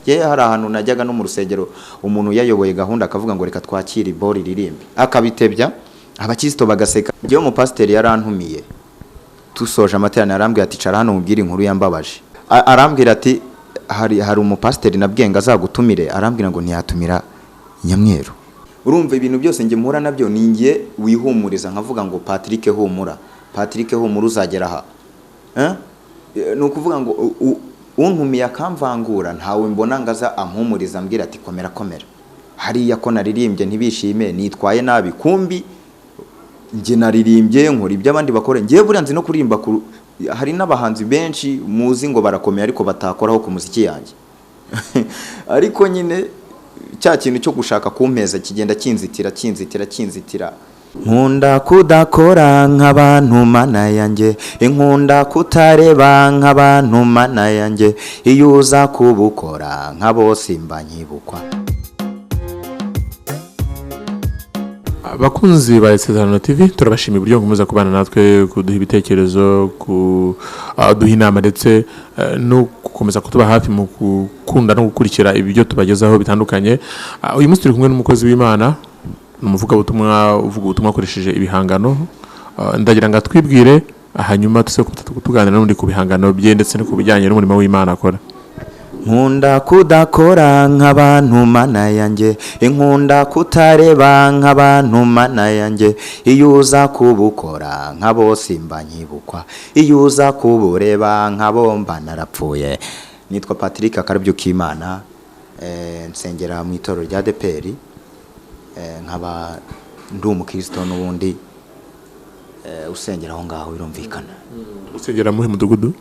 ye hari ahantu najyaga no mu rusengero umuntu yayoboye gahunda akavuga ngo reka twakire ibori ririmbe akabitebya abakristo bagaseka. Ngiye mu pastor yarantumiye tusoje amaterano arambwira ati cara hano mubwire inkuru yambabaje. Arambwira ati hari umupasiteri nabwenga azagutumire, arambwira ngo ntiyatumira Nyamweru. Urumva ibintu byose nge muhura nabyo ningiye wihumuriza nkavuga ngo Patrick humura, Patrick humura uzagera aha. Nukuvuga ngo untumiye akamvangura ntawe mbona ngaza ampumuriza ambwira ati komera komera. Hariya ko naririmbye ntibishime nitwaye nabi kumbi nge naririmbye nkora ibyo abandi bakora. Ngiye buriya nzi no kuririmba hari n'abahanzi benshi muzi ngo barakomeye ariko batakoraho ku muziki yanjye. Ariko nyine cya kintu cyo gushaka kumpeza kigenda kinzitira. Nkunda kudakora nk'abantu mana yanjye, inkunda kutareba nk'abantu mana yanjye, iyo uza kubukora nk'abo simba nkibukwa. Bakunzi ba Isezerano TV turabashimiye uburyo mukomeza kubana natwe, kuduha ibitekerezo, kuduha inama ndetse no gukomeza kutuba hafi mu gukunda no gukurikira ibyo tubagezaho bitandukanye. Uyu munsi turi kumwe n'umukozi w'Imana, umuvuga ubutumwa akoresheje ibihangano. Ndagira ngo twibwire hanyuma tuse kutuganira n'undi ku bihangano bye ndetse no ku bijyanye n'umurimo w'Imana akora. Nkunda kudakora nk'abantu mana yanjye, inkunda kutareba nk'abantu mana yanjye, iyo uza kubukora nk'abo simba nkibukwa, iyo uza kubureba nk'abo mba narapfuye. Nitwa Patrick Karabyukimana, nsengera mu itorero rya ADEPR, nkaba ndi umukristo n'ubundi usengera aho ngaho birumvikana. Usengera mu mudugudu?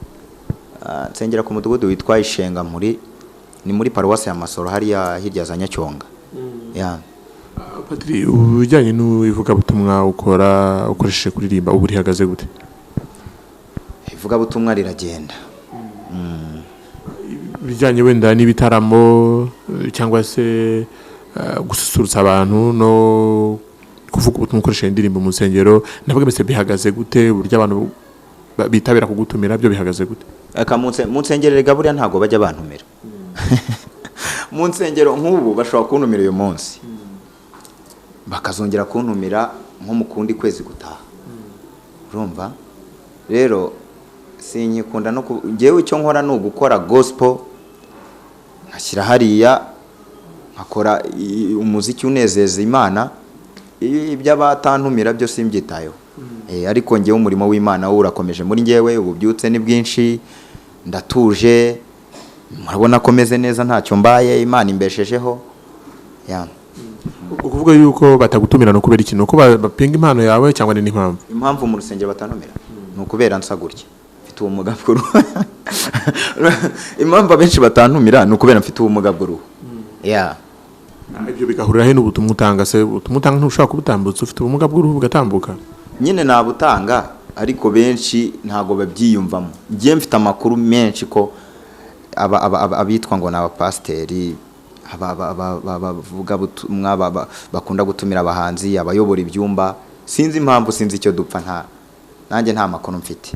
Nsengera ku mudugudu witwa Ishenga ni muri paruwasi ya Masoro hariya hirya za Nyacyonga. Patri, ubujyanye n'ivugabutumwa ukoresheje kuririmba ubu rihagaze gute? Ivugabutumwa riragenda. Bijyanye wenda n'ibitaramo cyangwa se gususurutsa abantu no kuvuga ubutumwa ukoresheje indirimbo mu nsengero, navuga mbese bihagaze gute? Uburyo abantu bitabira kugutumira byo bihagaze gute? Mu nsengero rega buriya ntago bajya bantumira. Mu nsengero nk'ubu bashobora kuntumira uyu munsi bakazongera kuntumira nko mu kundi kwezi gutaha. Urumva rero sinyikunda no ngewe icyo nkora no gukora gospel, nkashyira hariya nkakora umuziki unezeza Imana. Iby'abatantumira byo simbyitayeho. Ariko ngewe umurimo w'Imana wo urakomeje muri ngewe, ububyutse ni bwinshi, ndatuje, murabona ko meze neza ntacyo mbaye, Imana imbeshejeho. Ukuvuga yuko batagutumira no kubera ikintu uko bapinga impano yawe cyangwa ni impamvu? Impamvu mu rusengero batantumira no kubera nsa gutya mfite ubumuga bw'uruhu. Impamvu abenshi batantumira no kubera mfite ubumuga bw'uruhu. Ibyo bigahurira he n'ubutumwa utanga? Se ubutumwa utanga ntushaka kubutambutsa ufite ubumuga bw'uruhu bugatambuka? Nyine nabutanga ariko benshi ntago babyiyumvamo. Ngiye mfite amakuru menshi ko abitwa ngo n'abapasteri bavuga butumwa bakunda gutumira abahanzi, abayobora ibyumba. Sinzi impamvu, sinzi icyo dupfa, nanjye nta makuru mfite.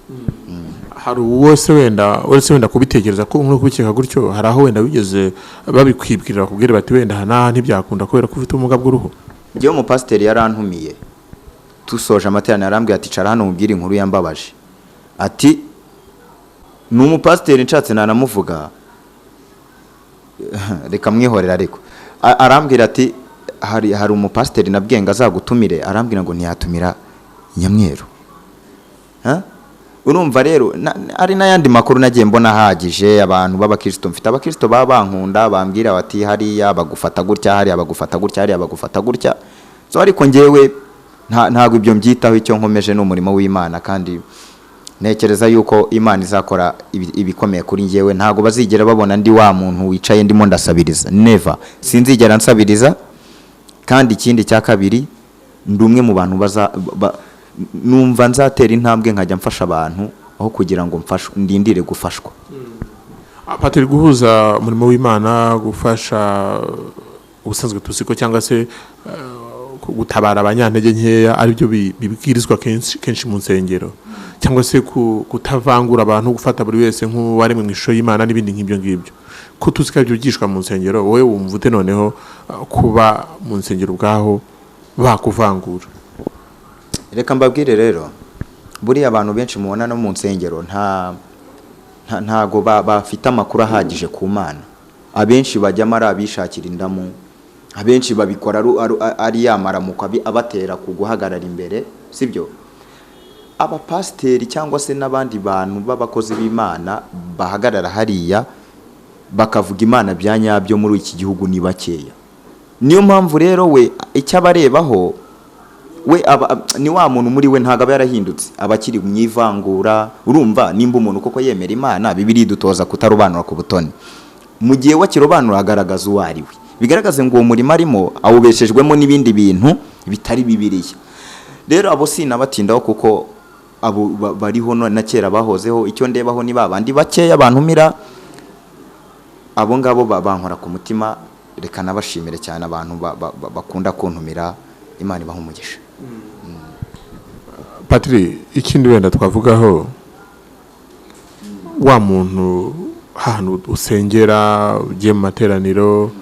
Hari wose wenda kubitekereza ko nko kubikeka gutyo, hari aho wenda bigeze babikwibwirira kubwira bati wenda hana ntibyakunda kubera ko ufite ubumuga bw'uruhu? Ngiye umupasiteri yarantumiye tusoje amaterano arambwira ati cara hano mubwire inkuru yambabaje. Ati ni umupasiteri nshatse nanamuvuga reka mwihorera. Ariko arambwira ati hari umupasiteri nabwenga azagutumire, arambwira ngo ntiyatumira Nyamweru. Urumva rero ari n'ayandi makuru nagiye mbona hagije abantu b'abakristo. Mfite abakristo bankunda bambwira bati hariya bagufata gutya, hariya bagufata gutya, hariya bagufata gutya. So ariko ngewe ntago ibyo mbyitaho. Icyo nkomeje n'umurimo w'Imana kandi nekereza yuko Imana izakora ibikomeye kuri ngewe. Ntago bazigera babona ndi wa muntu wicaye ndimo ndasabiriza. Never. Sinzigera nsabiriza. Kandi ikindi cya kabiri ndi umwe mu bantu numva nzatera intambwe nkajya mfasha abantu aho kugira ngo ndindire gufashwa. Patri, guhuza umurimo w'Imana, gufasha ubusanzwe tuziko cyangwa se gutabara abanyantege nkeya aribyo bibwirizwa kenshi mu nsengero cyangwa se kutavangura abantu, gufata buri wese nk'uwari mu ishusho y'Imana n'ibindi nk'ibyo ngibyo, ko tuzi ko ibyo byigishwa mu nsengero, wowe wumva ute noneho kuba mu nsengero ubwaho bakuvangura? Reka mbabwire rero, buriya abantu benshi mubona no mu nsengero ntago bafite amakuru ahagije ku Mana. Abenshi bajyamo ari abishakira indamu, abenshi babikora ari yamaramuka abatera ku guhagarara imbere, sibyo? Abapasiteri cyangwa se n'abandi bantu b'abakozi b'Imana bahagarara hariya bakavuga Imana bya nyabyo muri iki gihugu ni bakeya. Niyo mpamvu rero we icyo abarebaho, we ni wa muntu muri we ntago aba yarahindutse, abakiri mu ivangura. Urumva, nimba umuntu koko yemera Imana, Bibiliya idutoza kutarobanura ku butoni. Mu gihe wakirobanura agaragaza uwo ari we, bigaragaze ngo uwo murimo arimo awubeshejwemo n'ibindi bintu bitari Bibiliya. Rero abo sinabatindaho kuko abo bariho na kera bahozeho. Icyo ndebaho ni babandi bakeya bantumira, abo ngabo bankora ku mutima. Reka nabashimire cyane abantu bakunda kuntumira. Imana ibaha umugisha. Patri, ikindi wenda twavugaho, wa muntu ahantu usengera ugiye mu materaniro,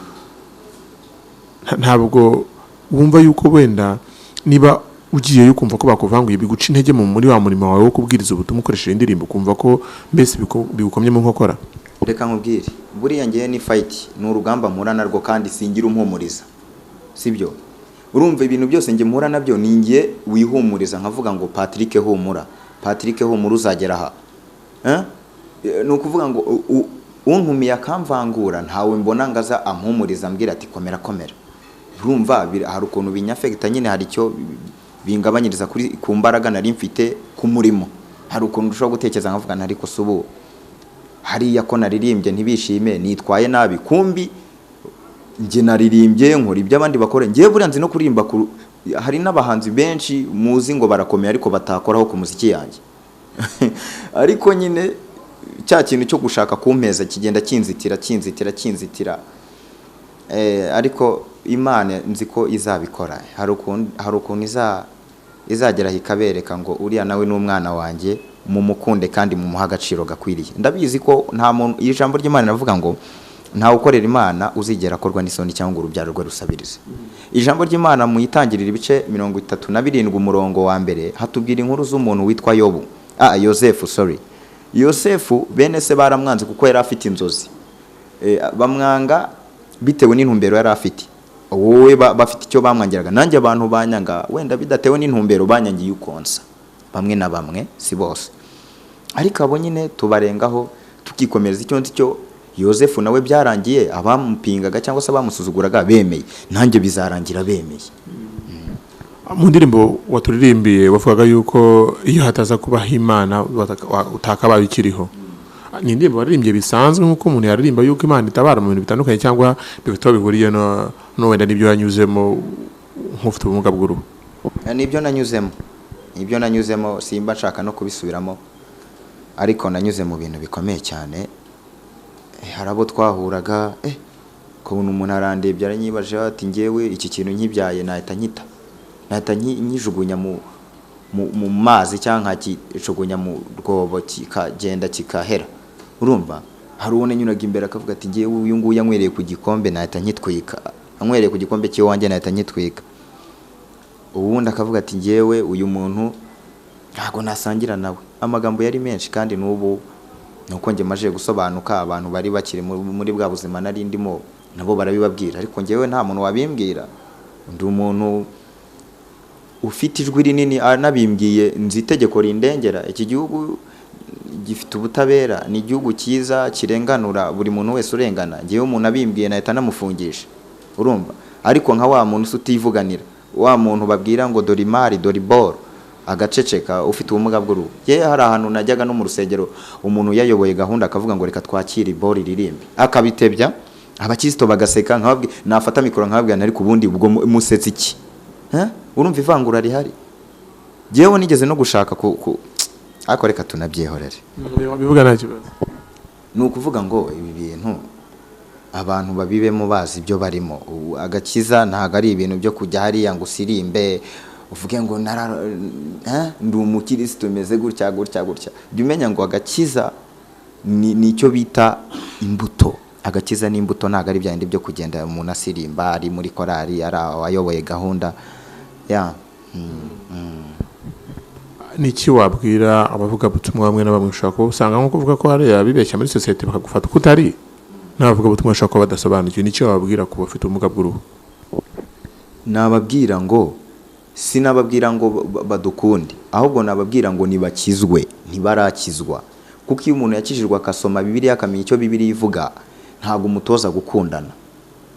ntabwo wumva yuko wenda niba ugiye kumva ko bakuvanguye biguca intege muri wa murimo wawe wo kubwiriza ubutumwa ukoresheje indirimbo, kumva ko mbese bigukomye mu nkokora? Reka nkubwire, buriya ngiye ni fight, ni urugamba mpura narwo kandi singira umpumuriza, sibyo? Urumva ibintu byose nge mpura nabyo ni ngiye wihumuriza, nkavuga ngo Patrick humura, Patrick humura uzagera aha. Ni ukuvuga ngo untumiye akamvangura ntawe mbona ngaza ampumuriza ambwira ati komera komera. Urumva hari ukuntu binyafekita nyine, hari icyo bingabanyiriza ku mbaraga nari mfite ku murimo. Hari ukuntu ushobora gutekereza nkavuga ntari ko subu hariya ko naririmbye ntibishime, nitwaye nabi, kumbi nge naririmbye nkora ibyo abandi bakora. Ngiye buriya nzi no kuririmba. Hari n'abahanzi benshi muzi ngo barakomeye ariko batakoraho ku muziki yanjye. Ariko nyine cya kintu cyo gushaka kumpeza kigenda kinzitira. Ariko Imana nzi ko izabikora. Hari ukuntu izagera hikabereka ngo uriya nawe n'umwana wanjye mumukunde kandi mumuha agaciro gakwiriye. Ndabizi ko nta muntu, ijambo ry'Imana navuga ngo ntawe ukorera Imana uzigera akorwa n'isoni cyangwa urubyaro rwe rusabirize. Ijambo ry'Imana mu itangirira ibice 37 umurongo wa mbere hatubwira inkuru z'umuntu witwa Yosefu. Bene se baramwanze kuko yari afite inzozi, bamwanga bitewe n'intumbero yari afite. Wowe bafite icyo bamwangiraga, nanjye abantu banyanga wenda bidatewe n'intumbero banyangiye ukonsa, bamwe na bamwe, si bose. Ariko abo nyine tubarengaho tukikomereza icyo cyo. Yosefu nawe byarangiye abamupingaga cyangwa se abamusuzuguraga bemeye, nanjye bizarangira bemeye. Mu ndirimbo waturirimbiye wavugaga yuko iyo hataza kubaho Imana utakabaye ukiriho. Ni indirimbo waririmbye bisanzwe nk'uko umuntu yaririmba yuko Imana itabara mu bintu bitandukanye, cyangwa bifite aho bihuriye no wenda n'ibyo yanyuzemo nk'ufite ubumuga bw'uruhu? Nibyo nanyuzemo simba nshaka no kubisubiramo, ariko nanyuze mu bintu bikomeye cyane. Hari abo twahuraga, kubona umuntu arandebye aranyibaje ati ngewe iki kintu nkibyaye nahita nyijugunya mu mazi cyangwa nkakijugunya mu rwobo kikagenda kikahera. Urumva, hari uwo nyuraga imbere akavuga ati ngewe uyu nguyu yanywereye ku gikombe nahita nyitwika, anywereye ku gikombe cy'iwanjye nahita nyitwika. Ubundi akavuga ati ngewe uyu muntu ntago nasangira nawe. Amagambo yari menshi kandi n'ubu nuko nge maje gusobanuka, abantu bari bakiri muri bwa buzima nari ndimo nabo barabibabwira, ariko ngewe nta muntu wabimbwira. Ndi umuntu ufite ijwi rinini, anabimbwiye nzi itegeko rindengera. Iki gihugu gifite ubutabera, ni igihugu cyiza kirenganura buri muntu wese urengana. Ngewe umuntu abimbwiye nahita namufungisha. Urumva, ariko nka wa muntu utivuganira, wa muntu babwira ngo dori mari dori boro agaceceka ufite ubumuga bw'uruhu. Hari ahantu najyaga no mu rusengero umuntu yayoboye gahunda akavuga ngo reka twakire boro iririmbe, akabitebya abakristo bagaseka, nkababwira nafata mikoro nkababwira ariko ubundi ubwo musetse iki? Urumva ivangura rihari. Jewe nigeze no gushaka ariko reka tunabyihorere. Bivuga nta kibazo. Ni ukuvuga ngo ibi bintu abantu babibemo bazi ibyo barimo. Agakiza ntago ari ibintu byo kujya hariya ngo usirimbe uvuge ngo ndi umukristo meze gutya gutya gutya. Jya umenya ngo agakiza ni icyo bita imbuto. Agakiza n'imbuto ntago ari byandi byo kugenda umuntu asirimba ari muri korali ari ayoboye gahunda Niki wabwira abavuga butumwa bamwe na bamwe ushaka usanga nko kuvuga ko hari abibeshya muri society bakagufata kutari navuga butumwa ushaka ko badasobanukiwe. Niki wababwira ku bafite ubumuga bw'uruhu? Nababwira ngo sinababwira ngo badukunde, ahubwo nababwira ngo nibakizwe, ntibarakizwa. Kuko iyo umuntu yakijijwe akasoma Bibiliya akamenya icyo Bibiliya ivuga, ntago umutoza gukundana.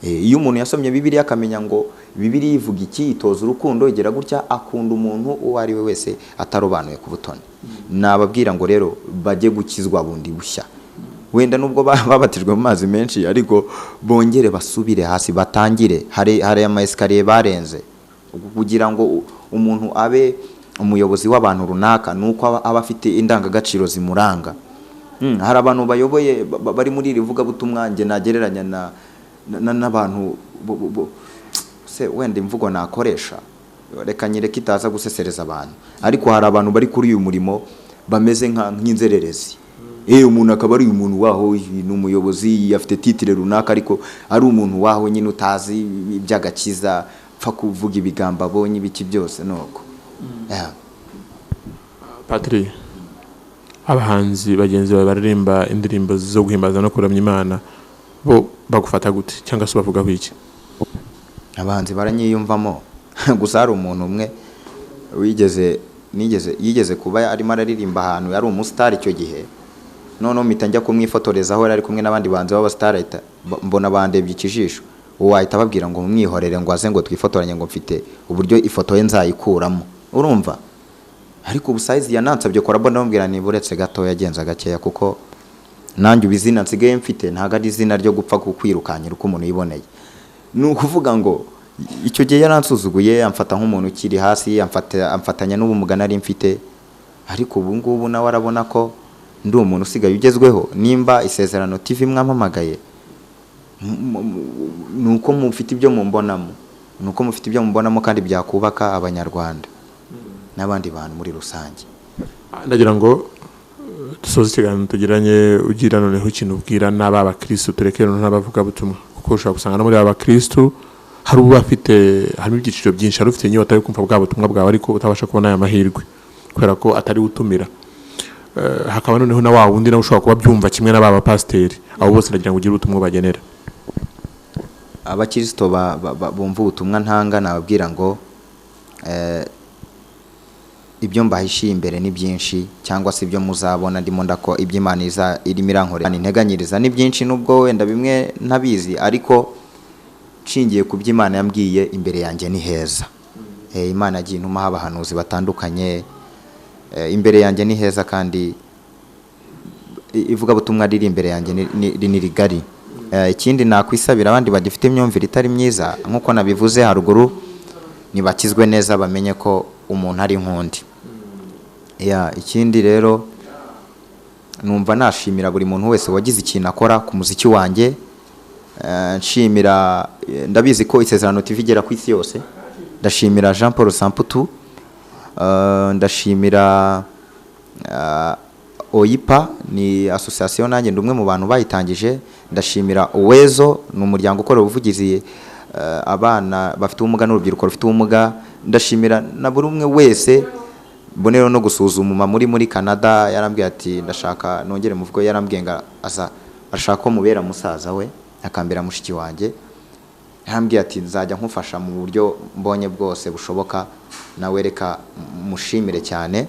Iyo umuntu yasomye Bibiliya akamenya ngo Bibiliya ivuga iki, itoza urukundo, igera gutya akunda umuntu uwo ari we wese atarobanuye ku butoni. Nababwira ngo rero bajye gukizwa bundi bushya. Wenda nubwo babatijwe mu mazi menshi ariko bongere basubire hasi batangire. Hari ama escalier barenze kugira ngo umuntu abe umuyobozi w'abantu runaka nuko aba afite indangagaciro zimuranga. Hari abantu bayoboye bari muri rivuga butumwa nge nagereranya n'abantu se wenda imvugo nakoresha reka nyereka itaza gusesereza abantu, ariko hari abantu bari kuri uyu murimo bameze nk'inzererezi. Umuntu akaba ari umuntu waho ni umuyobozi afite titre runaka ariko ari umuntu waho nyine utazi iby'agakiza pfa kuvuga ibigambo abonye ibiki byose nuko. Patri, abahanzi bagenzi bawe baririmba indirimbo zo guhimbaza no kuramya Imana bo bagufata gute cyangwa se bavuga iki? Abahanzi baranyiyumvamo gusa hari umuntu umwe yigeze kuba arimo araririmba ahantu yari umustar icyo gihe, none mpita njya kumwifotorezaho ari kumwe n'abandi banzi b'abastar mbona bandebye ikijisho. Uwo ahita ababwira ngo mwihorere ngo aze ngo twifotoranye ngo mfite uburyo ifoto ye nzayikuramo, urumva. Ariko ubusize yanansabye korabo ndamubwira ni buretse gato yagenza gakeya kuko nanjye ubizina nsigaye mfite ntago ari izina ryo gupfa kukwirukanyira uko umuntu yiboneye. Ni ukuvuga ngo icyo gihe yaransuzuguye amfata nk'umuntu ukiri hasi, amfatanya n'ubumuga nari mfite, ariko ubu ngubu nawe arabona ko ndi umuntu usigaye ugezweho. Nimba Isezerano TV mwampamagaye nuko mufite ibyo mumbonamo, kandi byakubaka abanyarwanda n'abandi bantu muri rusange. Ndagira ngo dusoze ikiganiro tugiranye ugira noneho ikintu ubwira n'aba bakristo turekere n'abavuga butumwa, kuko ushaka gusanga no muri aba bakristo hari harimo ibyiciro byinshi, hari ufite inyota yo kumva bwa butumwa bwawe ariko utabasha kubona aya mahirwe kubera ko atari utumira. Hakaba noneho na wa wundi nawe ushobora kuba byumva kimwe n'aba pasiteri, abo bose ndagira ngo ugire ubutumwa bagenera abakristo bumva ubutumwa ntanga. Nababwira ngo ibyo mbahishiye imbere ni byinshi, cyangwa se ibyo muzabona ndimo ndako iby'Imana irimo irankorera integanyiriza ni byinshi, nubwo wenda bimwe ntabizi, ariko nshingiye ku by'Imana yambwiye imbere yanjye ni heza. Imana yagiye intuma abahanuzi batandukanye, imbere yanjye ni heza, kandi ivuga butumwa riri imbere yanjye ni rigari. Ikindi nakwisabira abandi bagifite imyumvire itari myiza nkuko nabivuze haruguru, nibakizwe neza bamenye ko umuntu ari nkundi. Ikindi rero numva nashimira buri muntu wese wagize ikintu akora ku muziki wanjye. Nshimira, ndabizi ko Isezerano TV igera ku isi yose. Ndashimira Jean Paul Samputu, ndashimira OIPA ni association nanjye ndumwe mu bantu bayitangije. Ndashimira Uwezo ni umuryango ukora ubuvugizi abana bafite ubumuga n'urubyiruko rufite ubumuga. Ndashimira na buri umwe wese. Bonero no gusuzuma muri Canada yarambwiye ati ndashaka nongere muvugo, yarambwiye ngo ashaka ko mubera musaza we akambera mushiki wanjye. Yarambwiye ati nzajya nkufasha mu buryo mbonye bwose bushoboka, nawe reka mushimire cyane.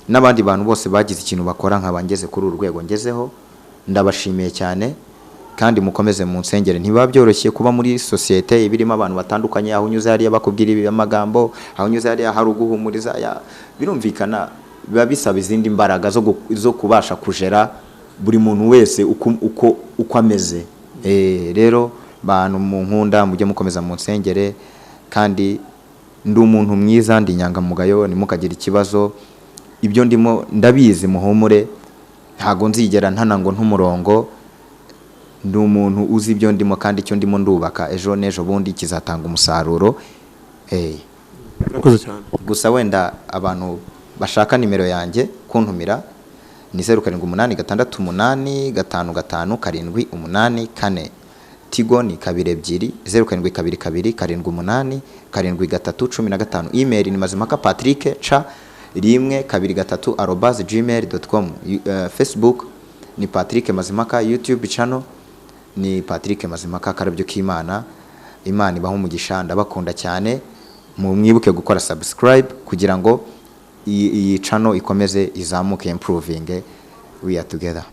N'abandi bantu bose bagize ikintu bakora nkabangeze kuri uru rwego ngezeho, ndabashimiye cyane, kandi mukomeze mu nsengere. Ntiba byoroshye kuba muri societe ibirimo abantu batandukanye, aho unyuze hariya bakubwira amagambo, aho unyuze hariya hari uguhumuriza, birumvikana biba bisaba izindi mbaraga zo kubasha kujera buri muntu wese uko ameze. Rero bantu mu nkunda mujye mukomeza mu nsengere, kandi ndi umuntu mwiza, ndi nyangamugayo, ntimukagira ikibazo. Ibyo ndimo ndabizi, muhumure, ntago nzigera ntana ngo ntumurongo. ndi umuntu uzi ibyo ndimo kandi icyo ndimo ndubaka ejo n'ejo bundi kizatanga umusaruro. Murakoze cyane. Gusa wenda abantu bashaka nimero yanjye kuntumira ni 0786855784. Tigo ni 22 0722 email ni mazimpaka.patrick@123@gmail.com. Facebook ni Patrick Mazimaka, YouTube channel ni Patrick Mazimaka. Karabyo k'Imana, Imana ibaho umugisha, ndabakunda cyane. Mwibuke gukora subscribe kugira ngo iyi channel ikomeze izamuke improving. We are together.